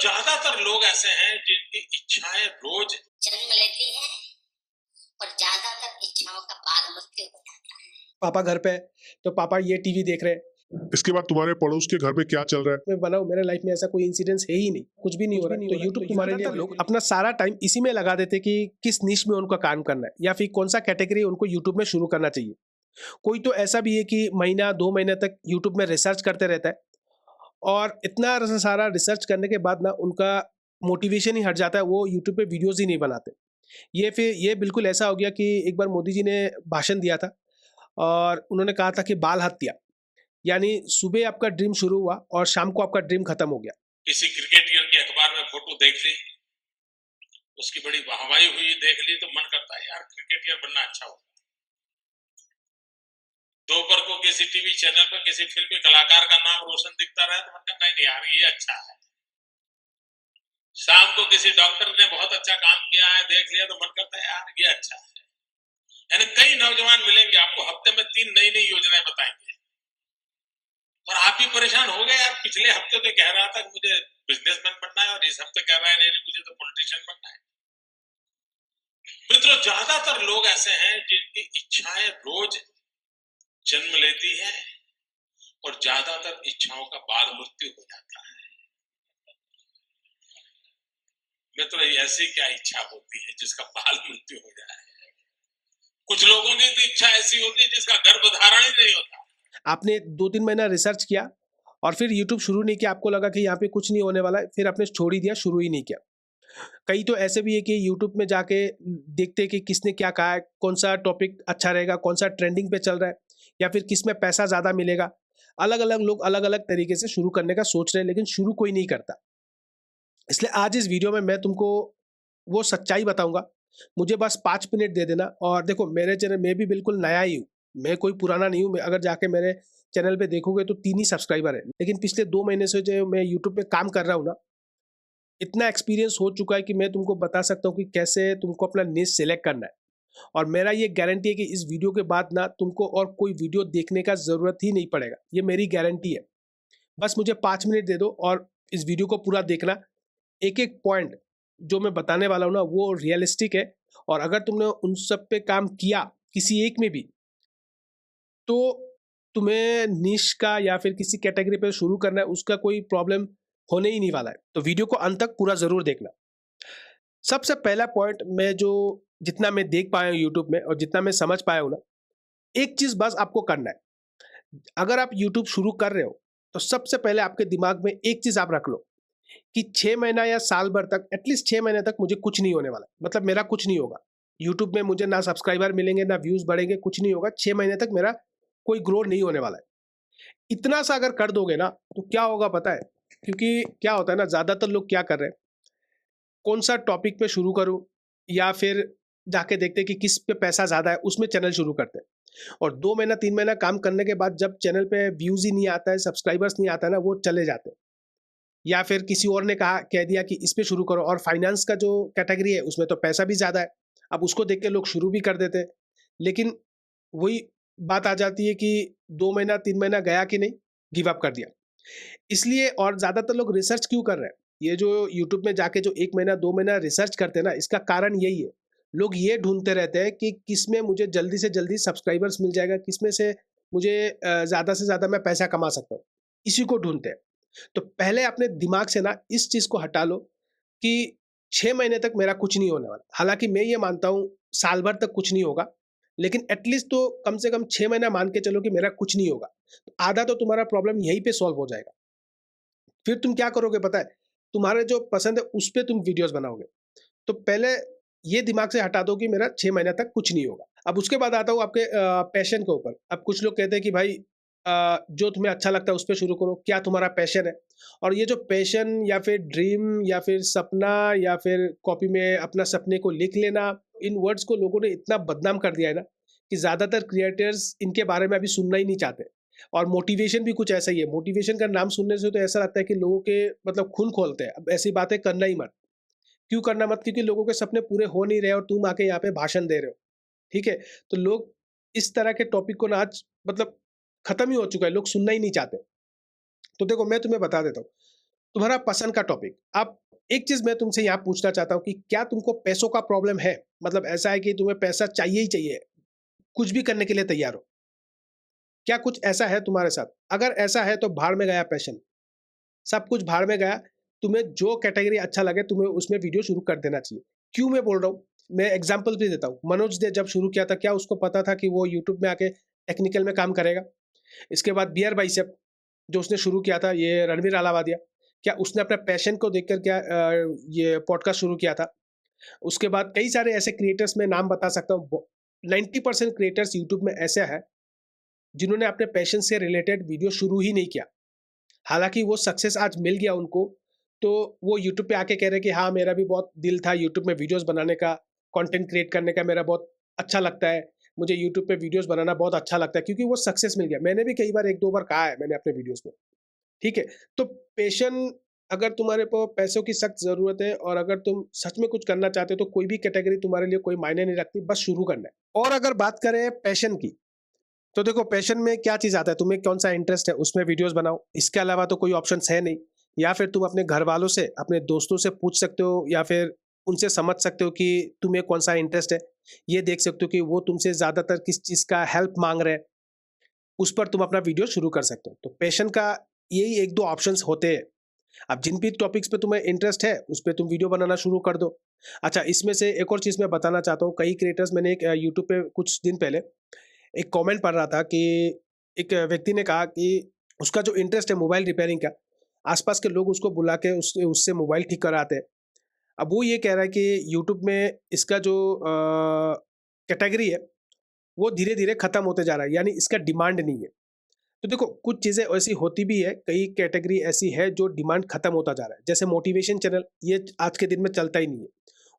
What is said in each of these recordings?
ज्यादातर लोग ऐसे हैं जिनकी इच्छाएं रोज जन्म लेती हैं और ज्यादातर इच्छाओं का बाद मृत्यु हो जाता है। पापा घर पे है तो पापा ये टीवी देख रहे हैं। इसके बाद तुम्हारे पड़ोस के घर पे क्या चल रहा है? मैं बनाऊं, मेरे लाइफ में ऐसा कोई इंसिडेंस है ही नहीं, कुछ भी नहीं हो रहा है। तो यूट्यूब तुम्हारे लिए लोग अपना सारा टाइम इसी में लगा देते कि किस निश में उनको काम करना है या फिर कौन सा कैटेगरी उनको यूट्यूब में शुरू करना चाहिए। कोई तो ऐसा भी है कि महीना 2 महीने तक यूट्यूब में रिसर्च करते रहता है और इतना सारा रिसर्च करने के बाद ना उनका मोटिवेशन ही हट जाता है, वो यूट्यूब पे वीडियोस ही नहीं बनाते। ये बिल्कुल ऐसा हो गया कि एक बार मोदी जी ने भाषण दिया था और उन्होंने कहा था कि बाल हत्या, यानी सुबह आपका ड्रीम शुरू हुआ और शाम को आपका ड्रीम खत्म हो गया। किसी क्रिकेटर की अखबार में फोटो देख ली, उसकी बड़ी वाहवाही हुई देख ली तो मन करता है यार क्रिकेटर बनना अच्छा हो। दोपहर को किसी टीवी चैनल पर किसी फिल्मी कलाकार का नाम रोशन दिखता रहे तो मन करता है यार ये अच्छा है। शाम को किसी डॉक्टर ने बहुत अच्छा काम किया है देख लिया तो मन करता है यार ये अच्छा है। यानी कई नौजवान मिलेंगे आपको, हफ्ते में 3 नई नई योजनाएं बताएंगे और आप भी परेशान हो गए यार। पिछले हफ्ते तो कह रहा था कि मुझे बिजनेसमैन बनना है और इस हफ्ते कह रहा है नहीं मुझे तो पॉलिटिशियन बनना है। मित्रों, ज्यादातर लोग ऐसे हैं जिनकी इच्छाएं रोज जन्म लेती है और ज्यादातर इच्छाओं का बाद मृत्यु हो जाता है। मित्रों, ऐसी क्या इच्छा होती है जिसका बाल मृत्यु हो जाए? कुछ लोगों की तो इच्छा ऐसी होती है जिसका गर्भधारण ही नहीं होता। आपने 2-3 महीना रिसर्च किया और फिर यूट्यूब शुरू नहीं किया, आपको लगा कि यहाँ पे कुछ नहीं होने वाला है, फिर आपने छोड़ ही दिया, शुरू ही नहीं किया। कई तो ऐसे भी है कि यूट्यूब में जाके देखते कि किसने क्या कहा है, कौन सा टॉपिक अच्छा रहेगा, कौन सा ट्रेंडिंग पे चल रहा है या फिर किस में पैसा ज़्यादा मिलेगा। अलग अलग लोग अलग अलग तरीके से शुरू करने का सोच रहे हैं, लेकिन शुरू कोई नहीं करता। इसलिए आज इस वीडियो में मैं तुमको वो सच्चाई बताऊंगा। मुझे बस 5 मिनट दे देना। और देखो, मेरे चैनल में भी बिल्कुल नया ही हूँ, मैं कोई पुराना नहीं हूँ। अगर जाके मेरे चैनल पे देखोगे तो 3 ही सब्सक्राइबर है, लेकिन पिछले 2 महीने से जो मैं यूट्यूब पे काम कर रहा हूँ ना, इतना एक्सपीरियंस हो चुका है कि मैं तुमको बता सकता हूँ कि कैसे तुमको अपना निश सेलेक्ट करना है। और मेरा ये गारंटी है कि इस वीडियो के बाद ना तुमको और कोई वीडियो देखने का ज़रूरत ही नहीं पड़ेगा, ये मेरी गारंटी है। बस मुझे 5 मिनट दे दो और इस वीडियो को पूरा देखना। एक एक पॉइंट जो मैं बताने वाला हूँ ना वो रियलिस्टिक है, और अगर तुमने उन सब पे काम किया किसी एक में भी, तो तुम्हें निश का या फिर किसी कैटेगरी पे शुरू करना है उसका कोई प्रॉब्लम होने ही नहीं वाला है। तो वीडियो को अंत तक पूरा ज़रूर देखना। सबसे पहला पॉइंट, मैं जो जितना मैं देख पाया हूँ यूट्यूब में और जितना मैं समझ पाया हूँ ना, एक चीज़ बस आपको करना है। अगर आप यूट्यूब शुरू कर रहे हो तो सबसे पहले आपके दिमाग में एक चीज़ आप रख लो कि 6 महीना या साल भर तक, एटलीस्ट 6 महीने तक मुझे कुछ नहीं होने वाला। मतलब मेरा कुछ नहीं होगा यूट्यूब में, मुझे ना सब्सक्राइबर मिलेंगे ना व्यूज़ बढ़ेंगे, कुछ नहीं होगा। 6 महीने तक मेरा कोई ग्रो नहीं होने वाला है। इतना सा अगर कर दोगे ना तो क्या होगा पता है? क्योंकि क्या होता है ना, ज़्यादातर लोग क्या कर रहे हैं, कौन सा टॉपिक पे शुरू करूं या फिर जाके देखते हैं कि किस पे पैसा ज़्यादा है, उसमें चैनल शुरू करते हैं। और 2 महीना 3 महीना काम करने के बाद जब चैनल पे व्यूज़ ही नहीं आता है, सब्सक्राइबर्स नहीं आता है ना, वो चले जाते हैं। या फिर किसी और ने कह दिया कि इस पे शुरू करो, और फाइनेंस का जो कैटेगरी है उसमें तो पैसा भी ज़्यादा है, अब उसको देख के लोग शुरू भी कर देते हैं। लेकिन वही बात आ जाती है कि 2 महीना 3 महीना गया कि नहीं, गिव अप कर दिया। इसलिए, और ज़्यादातर लोग रिसर्च क्यों कर रहे हैं, ये जो यूट्यूब में जाके जो 1 महीना 2 महीना रिसर्च करते हैं ना, इसका कारण यही है। लोग ये ढूंढते रहते हैं कि किसमें मुझे जल्दी से जल्दी सब्सक्राइबर्स मिल जाएगा, किसमें से मुझे ज़्यादा से ज़्यादा मैं पैसा कमा सकता हूँ, इसी को ढूंढते हैं। तो पहले अपने दिमाग से ना इस चीज़ को हटा लो कि 6 महीने तक मेरा कुछ नहीं होने वाला। हालांकि मैं ये मानता हूँ साल भर तक कुछ नहीं होगा, लेकिन एटलीस्ट तो कम से कम 6 महीना मान के चलो कि मेरा कुछ नहीं होगा। तो आधा तो तुम्हारा प्रॉब्लम यहीं पे सॉल्व हो जाएगा। फिर तुम क्या करोगे पता है? तुम्हारे जो पसंद है उस पे तुम वीडियोस बनाओगे। तो पहले ये दिमाग से हटा दो कि मेरा 6 महीने तक कुछ नहीं होगा। अब उसके बाद आता हूँ आपके पैशन के ऊपर। अब कुछ लोग कहते हैं कि भाई जो तुम्हें अच्छा लगता है उस पे शुरू करो, क्या तुम्हारा पैशन है? और ये जो पैशन या फिर ड्रीम या फिर सपना या फिर कॉपी में अपना सपने को लिख लेना, इन वर्ड्स को लोगों ने इतना बदनाम कर दिया है ना कि ज़्यादातर क्रिएटर्स इनके बारे में अभी सुनना ही नहीं चाहते। और मोटिवेशन भी कुछ ऐसा ही है। मोटिवेशन का नाम सुनने से तो ऐसा लगता है कि लोगों के मतलब खून खोलते हैं। अब ऐसी बातें करना ही मत। क्यों करना मत? क्योंकि लोगों के सपने पूरे हो नहीं रहे और तुम आके यहाँ पे भाषण दे रहे हो, ठीक है? तो लोग इस तरह के टॉपिक को ना आज मतलब खत्म ही हो चुका है, लोग सुनना ही नहीं चाहते। तो देखो, मैं तुम्हें बता देता हूँ, तुम्हारा पसंद का टॉपिक। अब एक चीज मैं तुमसे यहाँ पूछना चाहता हूँ कि क्या तुमको पैसों का प्रॉब्लम है? मतलब ऐसा है कि तुम्हें पैसा चाहिए ही चाहिए, कुछ भी करने के लिए तैयार हो। क्या कुछ ऐसा है तुम्हारे साथ? अगर ऐसा है तो भाड़ में गया पैशन, सब कुछ भाड़ में गया। तुम्हें जो कैटेगरी अच्छा लगे तुम्हें उसमें वीडियो शुरू कर देना चाहिए। क्यों मैं बोल रहा हूँ? मैं एग्जांपल भी देता हूँ। मनोज ने जब शुरू किया था, क्या उसको पता था कि वो यूट्यूब में आके टेक्निकल में काम करेगा? इसके बाद बियर बाइसेप जो उसने शुरू किया था, ये रणवीर अलावादिया, क्या उसने अपने पैशन को देखकर क्या ये पॉडकास्ट शुरू किया था? उसके बाद कई सारे ऐसे क्रिएटर्स मैं नाम बता सकता हूँ। 90% क्रिएटर्स यूट्यूब में ऐसे हैं जिन्होंने अपने पैशन से रिलेटेड वीडियो शुरू ही नहीं किया। हालांकि वो सक्सेस आज मिल गया उनको, तो वो यूट्यूब पे आके कह रहे हैं कि हाँ मेरा भी बहुत दिल था यूट्यूब में वीडियोस बनाने का, कंटेंट क्रिएट करने का, मेरा बहुत अच्छा लगता है, मुझे यूट्यूब पे वीडियोस बनाना बहुत अच्छा लगता है, क्योंकि वो सक्सेस मिल गया। मैंने भी कई बार एक दो बार कहा है मैंने अपने वीडियोस में। ठीक है, तो पैशन, अगर तुम्हारे को पैसों की सख्त जरूरत है और अगर तुम सच में कुछ करना चाहते हो तो कोई भी कैटेगरी तुम्हारे लिए कोई मायने नहीं रखती, बस शुरू करना है। और अगर बात करें पैशन की, तो देखो पैशन में क्या चीज आता है, तुम्हें कौन सा इंटरेस्ट है उसमें वीडियोस बनाओ। इसके अलावा तो कोई ऑप्शन है नहीं। या फिर तुम अपने घर वालों से, अपने दोस्तों से पूछ सकते हो, या फिर उनसे समझ सकते हो कि तुम्हें कौन सा इंटरेस्ट है। ये देख सकते हो कि वो तुमसे ज्यादातर किस चीज का हेल्प मांग रहे हैं, उस पर तुम अपना वीडियो शुरू कर सकते हो। तो पैशन का यही एक दो ऑप्शंस होते हैं। अब जिन भी टॉपिक्स पे तुम्हें इंटरेस्ट है उस पे तुम वीडियो बनाना शुरू कर दो। अच्छा, इसमें से एक और चीज मैं बताना चाहता हूँ। कई क्रिएटर्स, मैंने एक यूट्यूब पे कुछ दिन पहले एक कमेंट पढ़ रहा था कि एक व्यक्ति ने कहा कि उसका जो इंटरेस्ट है मोबाइल रिपेयरिंग का, आसपास के लोग उसको बुला के उससे मोबाइल ठीक कराते हैं। अब वो ये कह रहा है कि यूट्यूब में इसका जो कैटेगरी है वो धीरे धीरे खत्म होते जा रहा है, यानी इसका डिमांड नहीं है। तो देखो कुछ चीज़ें ऐसी होती भी है, कई कैटेगरी ऐसी है जो डिमांड खत्म होता जा रहा है। जैसे मोटिवेशन चैनल, ये आज के दिन में चलता ही नहीं है।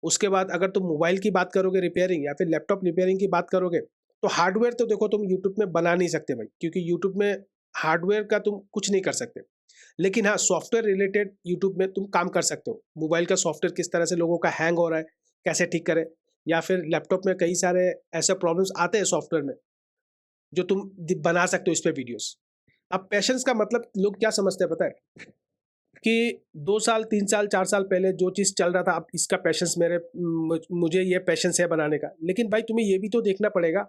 उसके बाद अगर तुम मोबाइल की बात करोगे रिपेयरिंग, या फिर लैपटॉप रिपेयरिंग की बात करोगे, तो हार्डवेयर तो देखो तुम यूट्यूब में बना नहीं सकते भाई, क्योंकि यूट्यूब में हार्डवेयर का तुम कुछ नहीं कर सकते। लेकिन हाँ, सॉफ्टवेयर रिलेटेड यूट्यूब में तुम काम कर सकते हो। मोबाइल का सॉफ्टवेयर किस तरह से लोगों का हैंग हो रहा है, कैसे ठीक करें, या फिर लैपटॉप में कई सारे ऐसे प्रॉब्लम्स आते हैं सॉफ्टवेयर में, जो तुम बना सकते हो इस पे वीडियोस। अब पैशंस का मतलब लोग क्या समझते हैं पता है? कि 2 साल 3 साल 4 साल पहले जो चीज़ चल रहा था, अब इसका पैशंस मुझे ये पैशंस है बनाने का। लेकिन भाई तुम्हें ये भी तो देखना पड़ेगा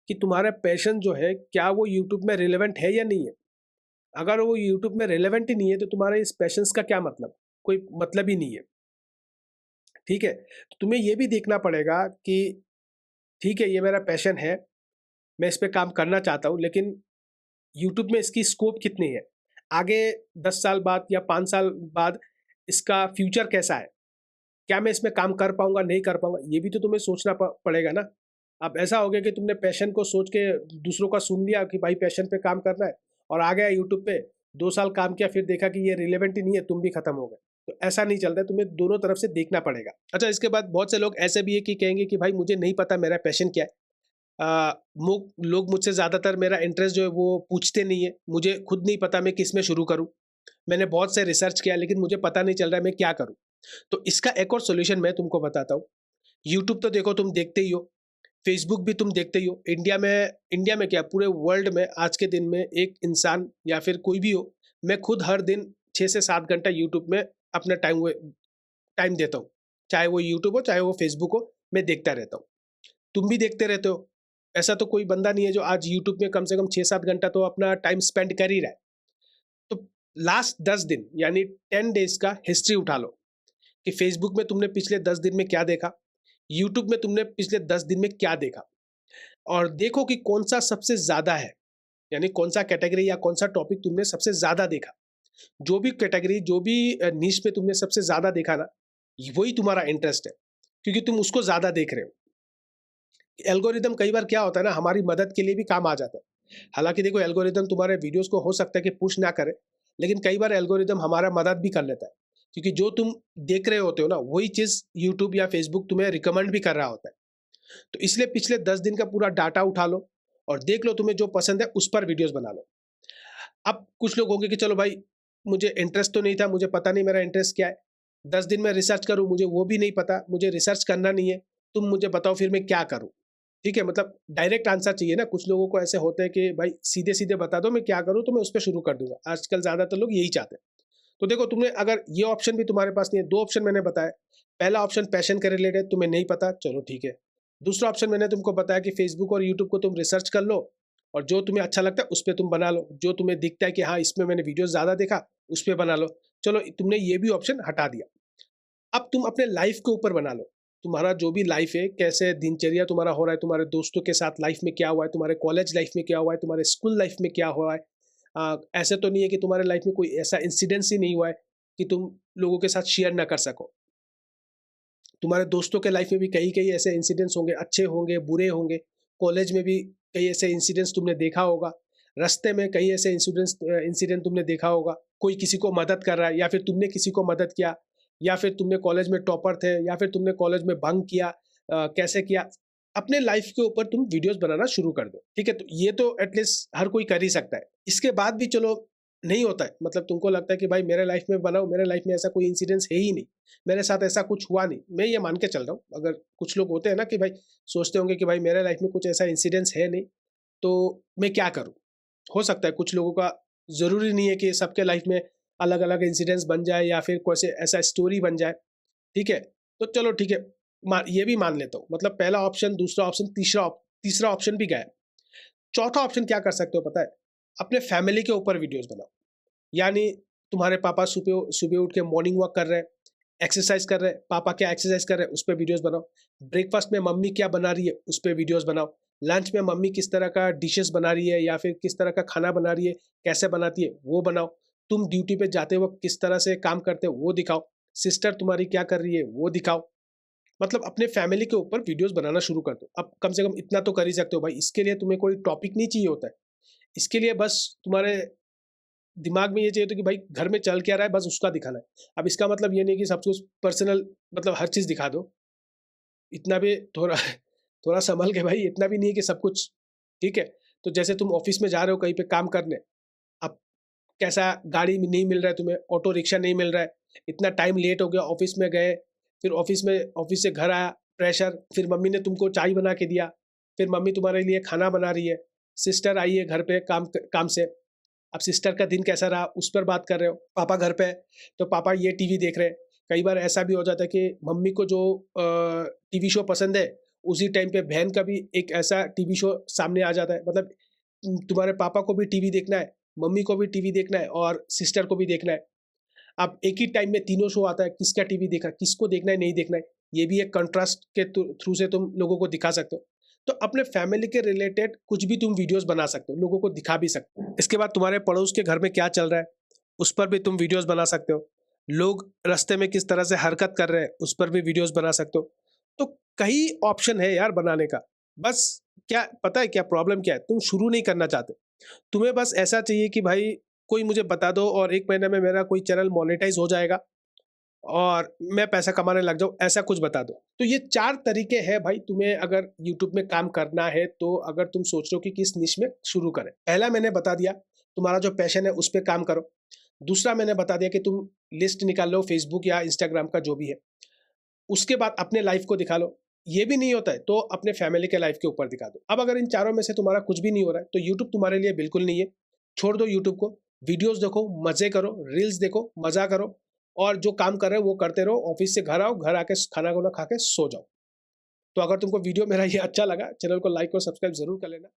कि तुम्हारा पैशन जो है क्या वो यूट्यूब में रिलेवेंट है या नहीं है। अगर वो यूट्यूब में रिलेवेंट ही नहीं है तो तुम्हारे इस पैशंस का क्या मतलब? कोई मतलब ही नहीं है। ठीक है, तो तुम्हें ये भी देखना पड़ेगा कि ठीक है ये मेरा पैशन है, मैं इस पे काम करना चाहता हूँ, लेकिन यूट्यूब में इसकी स्कोप कितनी है, आगे 10 साल बाद या 5 साल बाद इसका फ्यूचर कैसा है, क्या मैं इसमें काम कर पाऊंगा नहीं कर पाऊंगा, ये भी तो तुम्हें सोचना पड़ेगा ना। अब ऐसा हो गया कि तुमने पैशन को सोच के दूसरों का सुन लिया कि भाई पैशन पे काम करना है, और आ गया यूट्यूब पे, 2 साल काम किया, फिर देखा कि ये रिलेवेंट ही नहीं है, तुम भी खत्म हो गए। तो ऐसा नहीं चलता है, तुम्हें दोनों तरफ से देखना पड़ेगा। अच्छा, इसके बाद बहुत से लोग ऐसे भी है कि कहेंगे कि भाई मुझे नहीं पता मेरा पैशन क्या है। लोग मुझसे ज़्यादातर मेरा इंटरेस्ट जो है वो पूछते नहीं है, मुझे खुद नहीं पता मैं किस में शुरू करूँ। मैंने बहुत से रिसर्च किया लेकिन मुझे पता नहीं चल रहा है मैं क्या करूँ। तो इसका एक और सॉल्यूशन मैं तुमको बताता हूँ। यूट्यूब तो देखो तुम देखते ही हो, फेसबुक भी तुम देखते ही हो। इंडिया में क्या पूरे वर्ल्ड में आज के दिन में एक इंसान या फिर कोई भी हो, मैं खुद हर दिन 6 से 7 घंटा यूट्यूब में अपना टाइम देता हूँ। चाहे वो यूट्यूब हो चाहे वो फेसबुक हो, मैं देखता रहता हूँ। तुम भी देखते रहते हो। ऐसा तो कोई बंदा नहीं है जो आज यूट्यूब में कम से कम 6-7 घंटा तो अपना टाइम स्पेंड कर ही रहा है। तो लास्ट 10 दिन यानी 10 डेज का हिस्ट्री उठा लो कि फेसबुक में तुमने पिछले 10 दिन में क्या देखा, यूट्यूब में तुमने पिछले 10 दिन में क्या देखा, और देखो कि कौन सा सबसे ज्यादा है, यानी कौन सा कैटेगरी या कौन सा टॉपिक तुमने सबसे ज्यादा देखा। जो भी कैटेगरी, जो भी नीश पे तुमने सबसे ज्यादा देखा ना, वही तुम्हारा इंटरेस्ट है, क्योंकि तुम उसको ज्यादा देख रहे हो। एल्गोरिदम कई बार क्या होता है ना, हमारी मदद के लिए भी काम आ जाता है। हालांकि देखो एल्गोरिदम तुम्हारे वीडियोस को हो सकता है कि पुश ना करे, लेकिन कई बार एल्गोरिदम हमारा मदद भी कर लेता है, क्योंकि जो तुम देख रहे होते हो ना वही चीज यूट्यूब या फेसबुक तुम्हें रिकमेंड भी कर रहा होता है। तो इसलिए पिछले 10 दिन का पूरा डाटा उठा लो और देख लो तुम्हें जो पसंद है उस पर वीडियोस बना लो। अब कुछ लोग होंगे कि चलो भाई मुझे इंटरेस्ट तो नहीं था, मुझे पता नहीं मेरा इंटरेस्ट क्या है, 10 दिन में रिसर्च करूं, मुझे वो भी नहीं पता, मुझे रिसर्च करना नहीं है, तुम मुझे बताओ फिर मैं क्या करूं। ठीक है, मतलब डायरेक्ट आंसर चाहिए ना। कुछ लोगों को ऐसे होते हैं कि भाई सीधे सीधे बता दो मैं क्या करूं तो मैं उस पर शुरू कर दूंगा। आजकल ज्यादातर लोग यही चाहते हैं। तो देखो, तुमने अगर ये ऑप्शन भी तुम्हारे पास नहीं है, 2 ऑप्शन मैंने बताया। पहला ऑप्शन पैशन के रिलेटेड तुम्हें नहीं पता, चलो ठीक है। दूसरा ऑप्शन मैंने तुमको बताया कि फेसबुक और यूट्यूब को तुम रिसर्च कर लो और जो तुम्हें अच्छा लगता है उस पे तुम बना लो। जो तुम्हें दिखता है कि हाँ, इसमें मैंने वीडियो ज़्यादा देखा, उस पे बना लो। चलो, तुमने ये भी ऑप्शन हटा दिया। अब तुम अपने लाइफ के ऊपर बना लो। तुम्हारा जो भी लाइफ है, कैसे दिनचर्या तुम्हारा हो रहा है, तुम्हारे दोस्तों के साथ लाइफ में क्या हुआ है, तुम्हारे कॉलेज लाइफ में क्या हुआ है, तुम्हारे स्कूल लाइफ में क्या हुआ है। ऐसे तो नहीं है कि तुम्हारे लाइफ में कोई ऐसा इंसिडेंस ही नहीं हुआ है कि तुम लोगों के साथ शेयर ना कर सको। तुम्हारे दोस्तों के लाइफ में भी कई कई ऐसे इंसिडेंट्स होंगे, अच्छे होंगे, बुरे होंगे। कॉलेज में भी कई ऐसे इंसिडेंट्स तुमने देखा होगा। रास्ते में कई ऐसे इंसिडेंट तुमने देखा होगा। कोई किसी को मदद कर रहा है या फिर तुमने किसी को मदद किया, या फिर तुमने कॉलेज में टॉपर थे, या फिर तुमने कॉलेज में बंक किया, कैसे किया। अपने लाइफ के ऊपर तुम वीडियोस बनाना शुरू कर दो, ठीक है। तो ये तो एटलीस्ट हर कोई कर ही सकता है। इसके बाद भी चलो नहीं होता है, मतलब तुमको लगता है कि भाई मेरे लाइफ में बनाओ, मेरे लाइफ में ऐसा कोई इंसिडेंस है ही नहीं, मेरे साथ ऐसा कुछ हुआ नहीं, मैं ये मान के चल रहा हूँ। अगर कुछ लोग होते हैं ना कि भाई सोचते होंगे कि भाई मेरे लाइफ में कुछ ऐसा इंसिडेंस है नहीं, तो मैं क्या करूँ। हो सकता है कुछ लोगों का, ज़रूरी नहीं है कि सबके लाइफ में अलग अलग इंसिडेंस बन जाए या फिर कोई ऐसा स्टोरी बन जाए, ठीक है। तो चलो ठीक है, ये भी मान लेता हूँ। मतलब पहला ऑप्शन, दूसरा ऑप्शन, तीसरा ऑप्शन भी गया। चौथा ऑप्शन क्या कर सकते हो पता है? अपने फैमिली के ऊपर वीडियोस बनाओ। यानी तुम्हारे पापा सुबह सुबह उठ के मॉर्निंग वॉक कर रहे हैं, एक्सरसाइज कर रहे हैं, पापा क्या एक्सरसाइज कर रहे हैं उस पर वीडियोस बनाओ। ब्रेकफास्ट में मम्मी क्या बना रही है उस पर वीडियोस बनाओ। लंच में मम्मी किस तरह का डिशेस बना रही है या फिर किस तरह का खाना बना रही है, कैसे बनाती है, वो बनाओ। तुम ड्यूटी पे जाते वक्त किस तरह से काम करते हो वो दिखाओ। सिस्टर तुम्हारी क्या कर रही है वो दिखाओ। मतलब अपने फैमिली के ऊपर वीडियोस बनाना शुरू कर दो। अब कम से कम इतना तो कर ही सकते हो भाई। इसके लिए तुम्हें कोई टॉपिक नहीं चाहिए होता है। इसके लिए बस तुम्हारे दिमाग में ये चाहिए तो कि भाई घर में चल क्या रहा है, बस उसका दिखाना है। अब इसका मतलब ये नहीं कि सब कुछ पर्सनल, मतलब हर चीज़ दिखा दो। इतना भी थोड़ा थोड़ा संभल के भाई, इतना भी नहीं है कि सब कुछ, ठीक है। तो जैसे तुम ऑफिस में जा रहे हो कहीं पे काम करने, अब कैसा गाड़ी में नहीं मिल रहा है तुम्हें, ऑटो रिक्शा नहीं मिल रहा है, इतना टाइम लेट हो गया, ऑफिस में गए, फिर ऑफिस से घर आया, प्रेशर, फिर मम्मी ने तुमको चाय बना के दिया, फिर मम्मी तुम्हारे लिए खाना बना रही है, सिस्टर आई है घर पे काम से। अब सिस्टर का दिन कैसा रहा उस पर बात कर रहे हो। पापा घर पे है तो पापा ये टीवी देख रहे हैं। कई बार ऐसा भी हो जाता है कि मम्मी को जो टीवी शो पसंद है, उसी टाइम पे बहन का भी एक ऐसा टीवी शो सामने आ जाता है। मतलब तुम्हारे पापा को भी टीवी देखना है, मम्मी को भी टीवी देखना है और सिस्टर को भी देखना है। अब एक ही टाइम में तीनों शो आता है, किसका टीवी देखा, किसको देखना है, नहीं देखना है, ये भी एक कंट्रास्ट के थ्रू से तुम लोगों को दिखा सकते हो। तो अपने फैमिली के रिलेटेड कुछ भी तुम वीडियोस बना सकते हो, लोगों को दिखा भी सकते हो। इसके बाद तुम्हारे पड़ोस के घर में क्या चल रहा है उस पर भी तुम वीडियोस बना सकते हो। लोग रास्ते में किस तरह से हरकत कर रहे हैं उस पर भी वीडियोस बना सकते हो। तो कई ऑप्शन है यार बनाने का। बस क्या पता है क्या प्रॉब्लम क्या है, तुम शुरू नहीं करना चाहते। तुम्हें बस ऐसा चाहिए कि भाई कोई मुझे बता दो और 1 महीने में मेरा कोई चैनल मोनेटाइज हो जाएगा और मैं पैसा कमाने लग जाऊँ, ऐसा कुछ बता दो। तो ये 4 तरीके हैं भाई, तुम्हें अगर यूट्यूब में काम करना है तो, अगर तुम सोच रहे हो कि किस निश में शुरू करें। पहला मैंने बता दिया, तुम्हारा जो पैशन है उस पे काम करो। दूसरा मैंने बता दिया कि तुम लिस्ट निकाल लो फेसबुक या इंस्टाग्राम का जो भी है। उसके बाद अपने लाइफ को दिखा लो। ये भी नहीं होता है तो अपने फैमिली के लाइफ के ऊपर दिखा दो। अब अगर इन चारों में से तुम्हारा कुछ भी नहीं हो रहा है तो यूट्यूब तुम्हारे लिए बिल्कुल नहीं है। छोड़ दो यूट्यूब को, वीडियोस देखो, मजे करो, रील्स देखो, मजा करो और जो काम कर रहे हो वो करते रहो। ऑफिस से घर आओ, घर आके खाना वाना खा के सो जाओ। तो अगर तुमको वीडियो मेरा ये अच्छा लगा, चैनल को लाइक और सब्सक्राइब जरूर कर लेना।